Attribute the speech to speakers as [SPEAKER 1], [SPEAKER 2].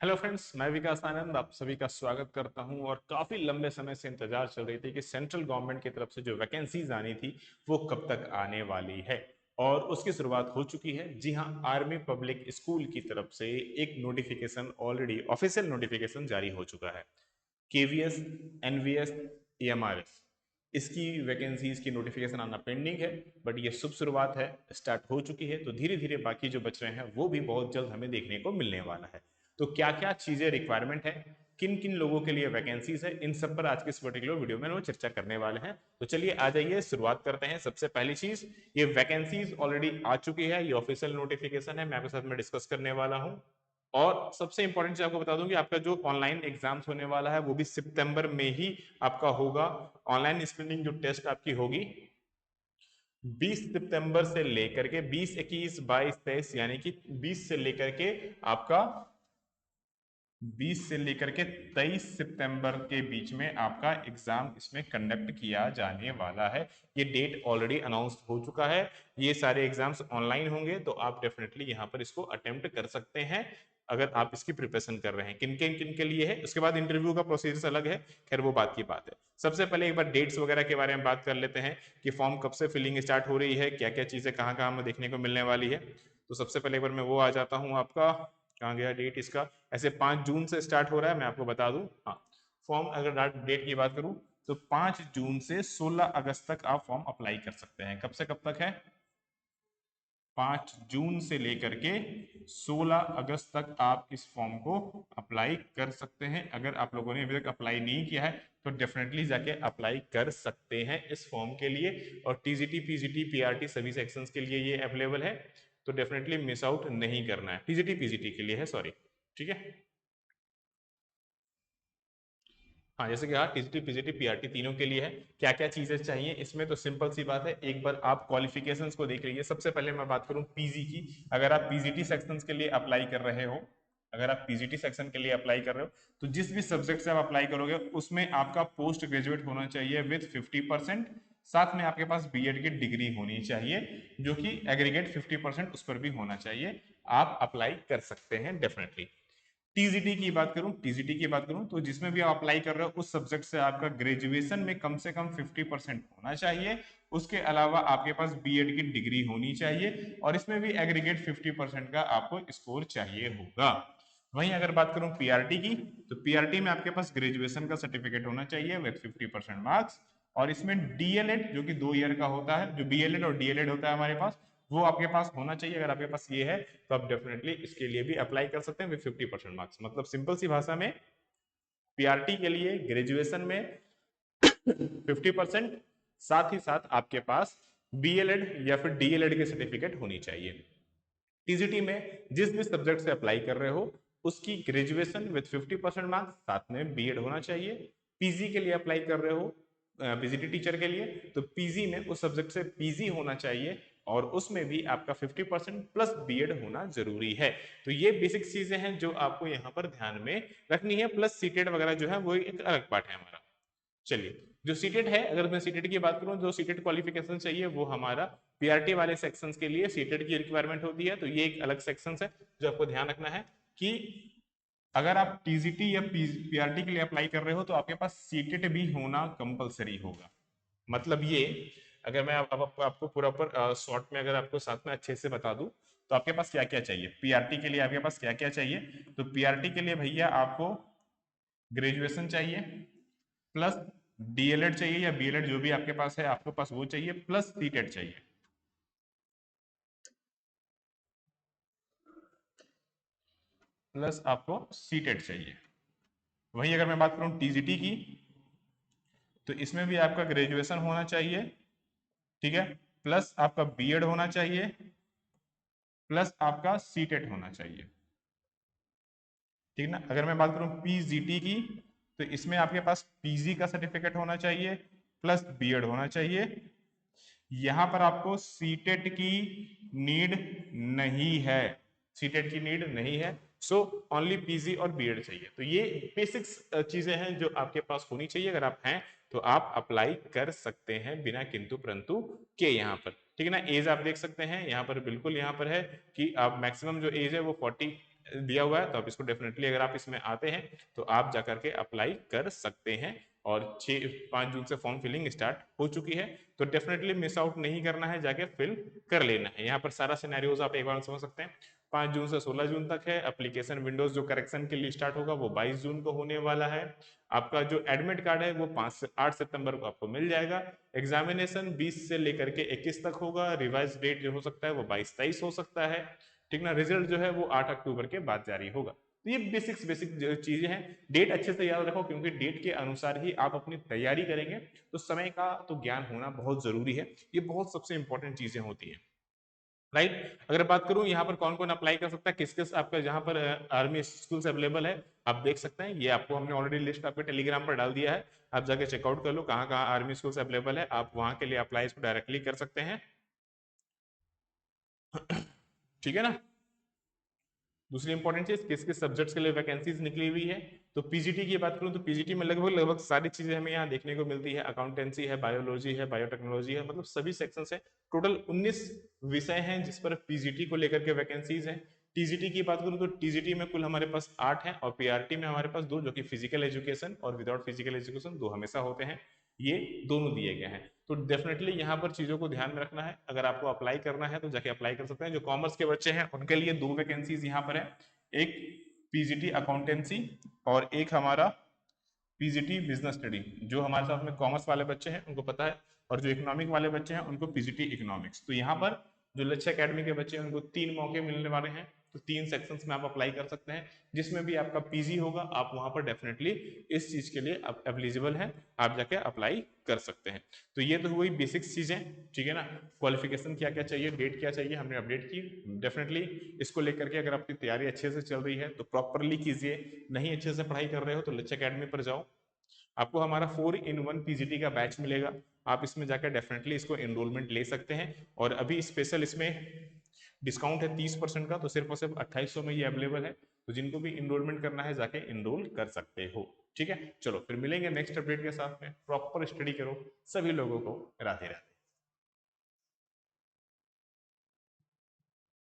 [SPEAKER 1] Hello friends, मैं विकास आनंद आप सभी का स्वागत करता हूं। और काफ़ी लंबे समय से इंतजार चल रही थी कि सेंट्रल गवर्नमेंट की तरफ से जो वैकेंसीज आनी थी वो कब तक आने वाली है, और उसकी शुरुआत हो चुकी है। जी हां, आर्मी पब्लिक स्कूल की तरफ से एक नोटिफिकेशन, ऑलरेडी ऑफिशियल नोटिफिकेशन जारी हो चुका है। केवीएस, एनवीएस, एमआरएस, इसकी वैकेंसीज की नोटिफिकेशन आना पेंडिंग है, बट ये शुभ शुरुआत है, स्टार्ट हो चुकी है। तो धीरे धीरे बाकी जो बच रहे हैं वो भी बहुत जल्द हमें देखने को मिलने वाला है। तो क्या क्या चीजें रिक्वायरमेंट है, किन किन लोगों के लिए वैकेंसीज है, इन सब पर आज के इस पर्टिकुलर वीडियो में वो चर्चा करने वाले हैं। तो चलिए आ जाइए, शुरुआत करते हैं। सबसे पहली चीज, ये वैकेंसीज ऑलरेडी आ चुकी है, ये ऑफिशियल नोटिफिकेशन है, मैं आपके साथ में डिस्कस करने वाला हूं। और सबसे इंपॉर्टेंट चीज आपको बता दूं कि आपका जो ऑनलाइन एग्जाम्स होने वाला है वो भी सितंबर में ही आपका होगा। ऑनलाइन स्क्रीनिंग जो टेस्ट आपकी होगी 20 सितंबर से लेकर के 20, 21, 22, 23, यानी कि 20 से लेकर के आपका 20 से लेकर के 23 सितंबर के बीच में आपका एग्जाम इसमें कंडक्ट किया जाने वाला है। ये डेट ऑलरेडी अनाउंस हो चुका है। ये सारे एग्जाम्स ऑनलाइन होंगे, तो आप डेफिनेटली यहाँ पर इसको अटेम्प्ट कर सकते हैं अगर आप इसकी प्रिपरेशन कर रहे हैं। किन के लिए है, उसके बाद इंटरव्यू का प्रोसीजर अलग है, खैर वो बात की बात है। सबसे पहले एक बार डेट्स वगैरह के बारे में बात कर लेते हैं कि फॉर्म कब से फिलिंग स्टार्ट हो रही है, क्या क्या चीजें कहाँ कहाँ हमें देखने को मिलने वाली है। तो सबसे पहले एक बार मैं वो आ जाता हूँ, आपका कहाँ गया डेट इसका। ऐसे 5 जून से स्टार्ट हो रहा है, मैं आपको बता दूं। हाँ, फॉर्म अगर डेट की बात करूं तो 5 जून से 16 अगस्त तक आप फॉर्म अप्लाई कर सकते हैं। कब से कब तक है? 5 जून से लेकर के 16 अगस्त तक आप इस फॉर्म को अप्लाई कर सकते हैं। अगर आप लोगों ने अभी तक अप्लाई नहीं किया है तो डेफिनेटली जाके अप्लाई कर सकते हैं इस फॉर्म के लिए। और टीजीटी, पीजीटी, पीआरटी सभी सेक्शंस के लिए ये अवेलेबल है, तो डेफिनेटली मिस आउट नहीं करना है। टीजीटी पीजीटी के लिए है, सॉरी, ठीक है। हाँ, जैसे कि हाँ, टीजीटी पीजीटी पीआरटी तीनों के लिए है। क्या क्या चीजें चाहिए इसमें, तो सिंपल सी बात है, एक बार आप क्वालिफिकेशंस को देख लीजिए। सबसे पहले मैं बात करूं पीजी की। अगर आप पीजीटी सेक्शंस के लिए अप्लाई कर रहे हो, अगर आप पीजीटी सेक्शन के लिए अप्लाई कर रहे हो, तो जिस भी सब्जेक्ट से आप अप्लाई करोगे उसमें आपका पोस्ट ग्रेजुएट होना चाहिए विद 50%। साथ में आपके पास बीएड की डिग्री होनी चाहिए, जो कि एग्रीगेट 50% उस पर भी होना चाहिए। आप अप्लाई कर सकते हैं डेफिनेटली। टीजीटी की बात करूं, टीजीटी की बात करूं तो जिसमें भी आप अप्लाई कर रहे हो उस सब्जेक्ट से आपका ग्रेजुएशन में कम से कम 50% होना चाहिए। उसके अलावा आपके पास बीएड की डिग्री होनी चाहिए, और इसमें भी एग्रीगेट 50% का आपको स्कोर चाहिए होगा। वहीं अगर बात करूं पीआरटी की, तो पीआरटी में आपके पास ग्रेजुएशन का सर्टिफिकेट होना चाहिए विद 50% मार्क्स। और इसमें डीएलएड, जो कि 2 ईयर का होता है, जो बीएलएड और डीएलएड होता है हमारे पास, वो आपके पास होना चाहिए। अगर आपके पास ये है तो आप डेफिनेटली इसके लिए भी अप्लाई कर सकते हैं विद 50% मार्क्स। मतलब सिंपल सी भाषा में, पीआरटी के लिए ग्रेजुएशन में 50%, साथ ही साथ आपके पास बीएलएड या फिर डीएलएड की सर्टिफिकेट होनी चाहिए। टीजीटी में जिस भी सब्जेक्ट से अप्लाई कर रहे हो उसकी ग्रेजुएशन विद 50% मार्क्स, साथ में बीएड होना चाहिए। पीजी के लिए अप्लाई कर रहे हो, पीजीटी टीचर के लिए, तो पीजी में उस सब्जेक्ट से पीजी होना चाहिए, और उसमें भी आपका 50% प्लस बीएड होना जरूरी है। तो ये बेसिक चीजें हैं जो आपको यहाँ पर ध्यान में रखनी है। प्लस सीटेट वगैरह जो है वो एक अलग पार्ट है हमारा। चलिए, जो सीटेट है, अगर मैं सीटेट की बात करूं, जो सीटेट क्वालिफिकेशन चाहिए वो हमारा पीआरटी वाले सेक्शंस के लिए सीटेट की रिक्वायरमेंट होती है। तो ये एक अलग सेक्शंस है जो आपको ध्यान रखना है कि अगर आप टीजीटी या पीआरटी के लिए अप्लाई कर रहे हो तो आपके पास सीटेट भी होना कंपलसरी होगा। मतलब ये, अगर मैं आपको पूरा पर शॉर्ट में अगर आपको साथ में अच्छे से बता दूं, तो आपके पास क्या क्या चाहिए पीआरटी के लिए, आपके पास क्या क्या चाहिए। तो पीआरटी के लिए भैया आपको ग्रेजुएशन चाहिए, प्लस डीएलएड चाहिए या बीएलएड, जो भी आपके पास है आपके पास वो चाहिए, प्लस सीटेट चाहिए। प्लस आपको सीटेट चाहिए। वहीं अगर मैं बात करूं टीजीटी की, तो इसमें भी आपका ग्रेजुएशन होना चाहिए, ठीक है, प्लस आपका बीएड होना चाहिए, प्लस आपका सीटेट होना चाहिए, ठीक ना। अगर मैं बात करूं पीजीटी की, तो इसमें आपके पास पीजी का सर्टिफिकेट होना चाहिए, प्लस बीएड होना चाहिए। यहां पर आपको सीटेट की नीड नहीं है, सीटेट की नीड नहीं है। सो ओनली पीजी और बीएड चाहिए। तो ये बेसिक्स चीजें हैं जो आपके पास होनी चाहिए। अगर आप हैं तो आप अप्लाई कर सकते हैं बिना किंतु परंतु के। यहाँ पर ठीक है ना, एज आप देख सकते हैं यहाँ पर, बिल्कुल यहाँ पर है कि आप मैक्सिमम जो एज है वो 40 दिया हुआ है, तो आप इसको डेफिनेटली अगर आप इसमें आते हैं तो आप जाकर के अप्लाई कर सकते हैं। और 5 जून से फॉर्म फिलिंग स्टार्ट हो चुकी है, तो डेफिनेटली मिस आउट नहीं करना है, जाके फिल कर लेना है। यहाँ पर सारा सिनेरियोज आप एक बार समझ सकते हैं। 5 जून से 16 जून तक है। एप्लीकेशन विंडोज जो करेक्शन के लिए स्टार्ट होगा वो 22 जून को होने वाला है। आपका जो एडमिट कार्ड है वो 5 से 8 सितंबर को आपको मिल जाएगा। एग्जामिनेशन 20 से लेकर के 21 तक होगा। रिवाइज डेट जो हो सकता है वो 22-23 हो सकता है, ठीक ना। रिजल्ट जो है वो 8 अक्टूबर के बाद जारी होगा। तो ये बेसिक चीजें हैं। डेट अच्छे से याद रखो, क्योंकि डेट के अनुसार ही आप अपनी तैयारी करेंगे, तो समय का तो ज्ञान होना बहुत जरूरी है। ये बहुत सबसे इंपॉर्टेंट चीजें होती हैं, राइट। अगर बात करूं यहाँ पर कौन कौन अप्लाई कर सकता है, किस किस आपका जहां पर आर्मी स्कूल्स अवेलेबल है, आप देख सकते हैं। ये आपको हमने ऑलरेडी लिस्ट आपके टेलीग्राम पर डाल दिया है, आप जाके चेकआउट कर लो कहाँ कहाँ आर्मी स्कूल्स अवेलेबल है। आप वहां के लिए अप्लाई इसको डायरेक्टली कर सकते हैं, ठीक है ना। दूसरी इंपॉर्टेंट चीज, किस किस सब्जेक्ट्स के लिए वैकेंसीज निकली हुई है। तो पीजीटी की बात करूं तो पीजीटी में लगभग लगभग सारी चीजें हमें यहाँ देखने को मिलती है। अकाउंटेंसी है, बायोलॉजी है, बायोटेक्नोलॉजी है, मतलब सभी सेक्शन है। टोटल 19 विषय हैं जिस पर पीजीटी को लेकर के वैकेंसीज हैं। टीजीटी की बात करूं तो टीजीटी में कुल हमारे पास 8 हैं, और पीआरटी में हमारे पास 2, जो कि फिजिकल एजुकेशन और विदाउट फिजिकल एजुकेशन 2 हमेशा होते हैं। ये दोनों दिए गए हैं। तो डेफिनेटली यहाँ पर चीजों को ध्यान में रखना है। अगर आपको अप्लाई करना है तो जाके अप्लाई कर सकते हैं। जो कॉमर्स के बच्चे हैं उनके लिए 2 वैकेंसीज यहाँ पर है, एक पीजीटी अकाउंटेंसी और एक हमारा पीजीटी बिजनेस स्टडी। जो हमारे साथ में कॉमर्स वाले बच्चे हैं उनको पता है, और जो इकोनॉमिक वाले बच्चे हैं उनको पीजीटी इकोनॉमिक्स। तो यहाँ पर जो लक्ष्य अकेडमी के बच्चे हैं उनको 3 मौके मिलने वाले हैं। तो 3 सेक्शंस में आप अप्लाई कर सकते हैं, जिसमें भी आपका पीजी होगा आप वहां पर डेफिनेटली इस चीज के लिए आप एलिजिबल हैं, आप जाके अप्लाई कर सकते हैं। तो ये तो हुई बेसिक्स चीजें, ठीक है ना। क्वालिफिकेशन क्या क्या चाहिए, डेट क्या चाहिए, हमने अपडेट की। डेफिनेटली इसको लेकर के अगर आपकी तैयारी अच्छे से चल रही है तो प्रॉपरली कीजिए। नहीं अच्छे से पढ़ाई कर रहे हो तो लक्ष्य अकेडमी पर जाओ, आपको हमारा 4-in-1 पीजीटी का बैच मिलेगा। आप इसमें जाकर डेफिनेटली इसको एनरोलमेंट ले सकते हैं। और अभी स्पेशल इसमें डिस्काउंट है 30% का, तो सिर्फ और सिर्फ 2800 में ये अवेलेबल है। तो जिनको भी इनरोलमेंट करना है जाके इनरोल कर सकते हो, ठीक है। चलो फिर मिलेंगे नेक्स्ट अपडेट के साथ में। प्रॉपर स्टडी करो। सभी लोगों को राधे राधे।